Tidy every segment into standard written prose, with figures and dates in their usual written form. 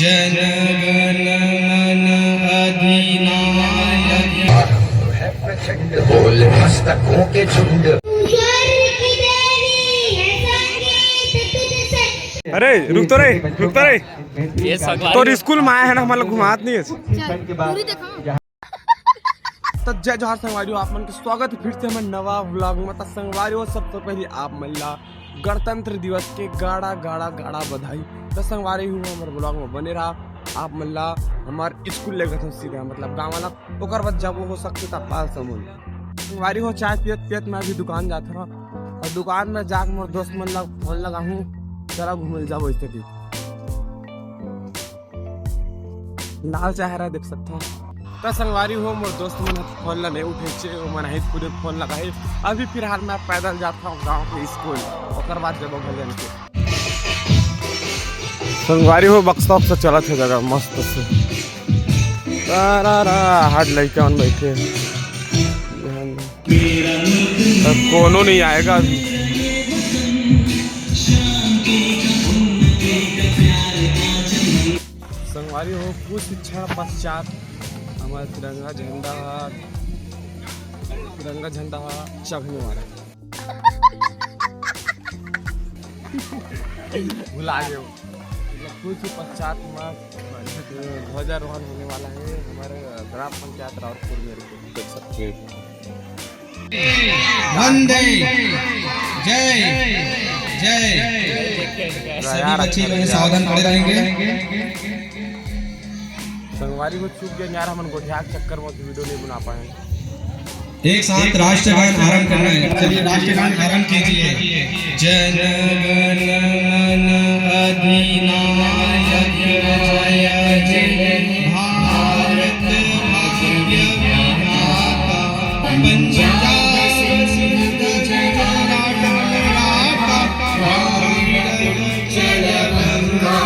जनगण मन अधिनायक है प्रचंड बोल मस्तकों के झुंड। अरे रुक तो रे तो स्कूल में आया है ना, हमारा घुमात नहीं है। तो जय जोहार संगवारियों, आप मन के स्वागत है फिर से हमारे नवा व्लॉग में। तो संगवारियों सबसे पहले आप मल्ला गणतंत्र दिवस के गाड़ा गाड़ा गाड़ा बधाई। तो संगवारी हूँ हमारे ब्लॉग में बने रहा। आप मल्ला हमारे स्कूल ले गए सीधा मतलब गाँव वाला ओकर बाद जब हो सकते था पाल समूह संगवारी हो चाय पियत पियत मैं भी दुकान जाता रहा और दुकान में जाकर मोर दोस्त मन फोन लगा हूँ चला घूमे जाओ स्थिति लाल चेहरा देख सकते हो। तो संगवारी हो मोर दोस्त मन फोन ला नहीं उठे मन पूरे फोन लगाए। अभी फिलहाल मैं पैदल जाता हूँ गाँव के स्कूल और बाद जब भजन के संगवारी हो बक्सा उक्सा चला थे जगह मस्त से हार्ड लड़के मन बैठे कोनो नहीं आएगा अभी। संगवारी हो कुछ शिक्षण पश्चात हमारा तिरंगा झंडा चढ़ने वाला भुला गए। कुछ पश्चात ध्वजारोहण होने वाला है हमारे ग्राम पंचायत रावतपुर में, देख सकते हैं। वंदे जय जय सभी बच्चे लोग सावधान खड़े रहेंगे। संगवारी को चूक गया यार, हम गोठिया चक्कर में वीडियो नहीं बना पाए। एक साथ राष्ट्रगान आरंभ करना है। चलिए राष्ट्रगान आरंभ कीजिए। जनगण मन अधिनायक जय जय भारत भाग्य विधाता पंजाब सिंध गुजरात चल गंगा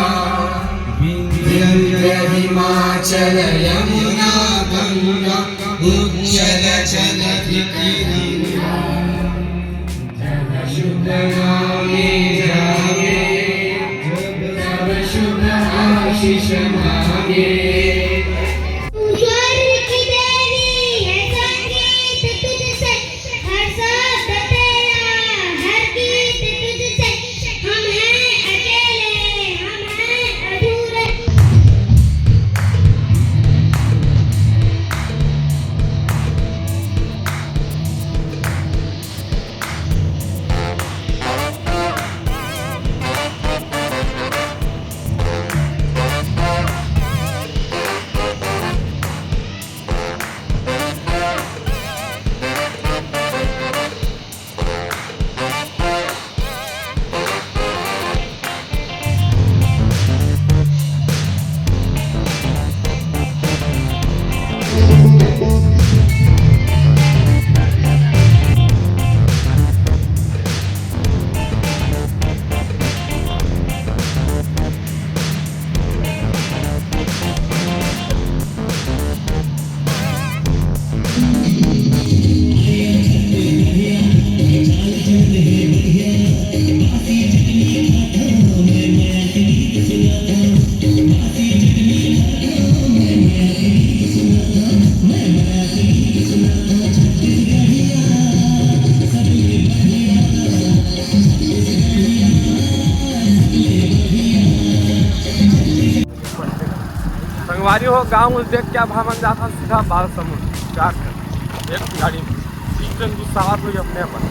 विंध्य हिमाचल यमुना गंगा उज्जल जलधि शुभ नामे जागे जब शुभ आशीष मांगे। संगवारी हो गाँव देख क्या भावन जाता सीधा बाल समूह जाकर एक गाड़ी में सवार हुई अपने अपन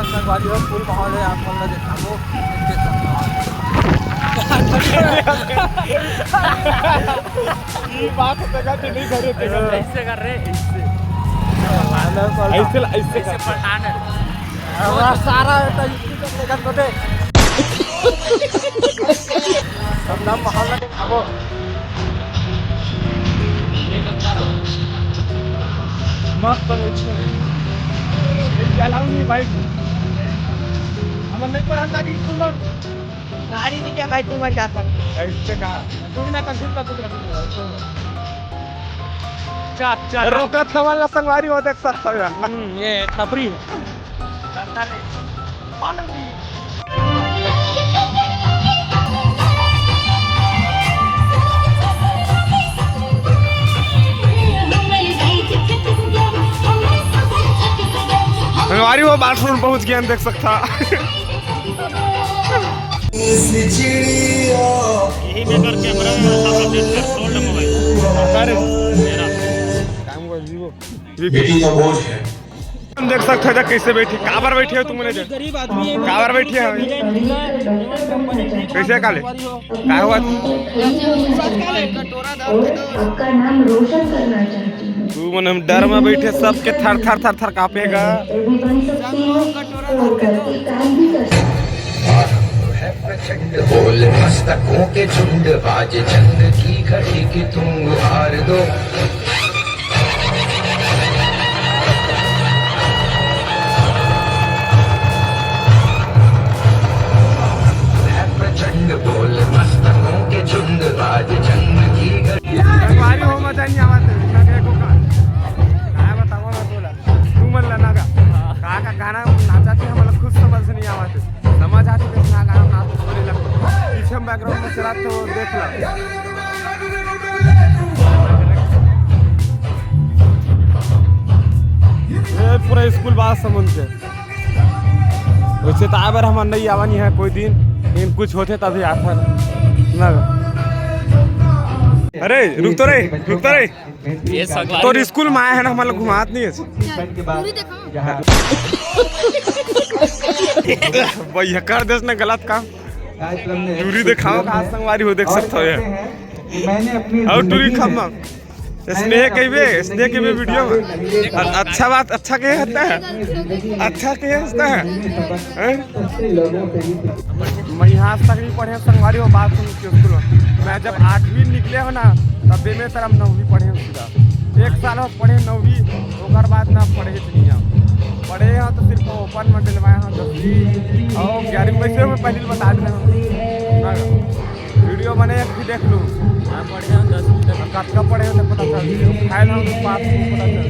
संगवारी हो फुल माहौल है। आप लोग देखा वो बात नहीं कर रहे ऐसे पठान सारा माहौल मस्त बाइक नहीं गाड़ी क्या भाई तुम ऐसे कहा तुम ना कंफ्यूज कर अच्छा अच्छा रोकत हमारा संगवारी हो देख सकते हो यार। ये छपरी संगवारी हो बाथरूम पहुंच गया देख सकता। यही लेकर कैमरा में बेटी का बोझ है। हम देख सकते हो कैसे बैठी काबर बैठी हो तुमने गरीब आदमी है काबर बैठी है कैसे काले क्या हुआ आपका नाम रोशन करना चाहती हूँ। तू मन हम डर में बैठे सबके थर थर थर थर कांपेगा भी बन सकती हूँ और करके काम भी कर सकती हूँ। आरंभ है प्रचंड बोल मस्तकों के झुंड बाज चंद की घड़ी की तुम हार दो। प्रचंड बोल मस्तकों के झुंड बाज चंद की घड़ी। संगवारी हो मजा नहीं आवत ना के को का काय बताओ ना बोला तू मन ला नागा का गाना नाचाते हमला खुद समझ नहीं आवत समझ आती कि ना गाना नाच बोले लगता पीछे में बैकग्राउंड में चला तो देख ला ये पूरा स्कूल बात समझ के वैसे तो आबर हम नहीं आवानी है कोई दिन लेकिन कुछ होते तभी आता ना। अरे रुक तो रे तो स्कूल में आया है ना हमारा घुमात नहीं है भैया कर देश ने गलत काम टूरी दिखाओ कहाँ संगवारी हो देख सकते हो यार और टूरी खामा स्नेह के वीडियो में अच्छा बात अच्छा के होता है अच्छा के होता है मैं यहाँ तक नहीं पढ़े संगवारी हो बात सुन के स्कूल में मैं जब 8वीं निकले हो ना तब में तरफ 9वीं पढ़े सीधा 1 साल हो पढ़े 9वीं ओकर बाद ना पढ़े नहीं हम पढ़े हैं तो सिर्फ ओपन में दिलवाए हैं 10वीं और 11वीं वैसे में पहले बता दें वीडियो बने एक भी देख लूँ बढ़िया 10वीं तक कट का पढ़े तो पता चल फाइल हम बात पता चल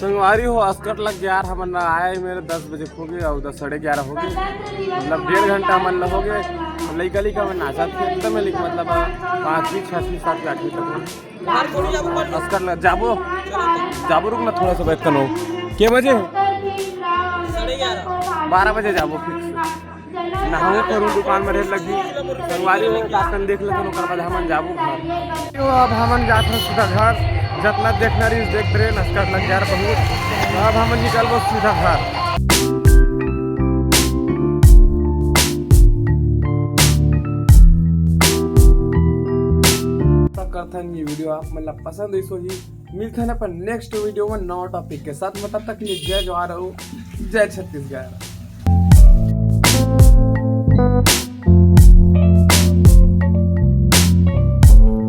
संगवारी हो अस्कट लग गया यार हम आए मेरे 10 बजे हो गए और 10 साढ़े 11 हो गए मतलब 1.5 घंटा मन हो गए लड़का लिखा मैं नाचा थे एकदम लिख मतलब 5वीं 6वीं 7वीं 8वीं तक अस्कट लग जाबो रुक ना थोड़ा सा बैठ कर के बजे 12 बजे जाबो फिक्स नहाओ करूँ दुकान में ढेर लगी संगवारी हो दाकन देख लेते ओकर बाद हमन जाबू घर अब हमन जात हैं सीधा घर जितना देखना रही देख रहे नस्कर लग जा रहा बहुत अब हमन निकलबो सीधा घर। करता है ये वीडियो आप मतलब पसंद है सो ही मिलते हैं अपन नेक्स्ट वीडियो में नया टॉपिक के साथ मतलब तक ये जय जवाहर हो जय छत्तीसगढ़।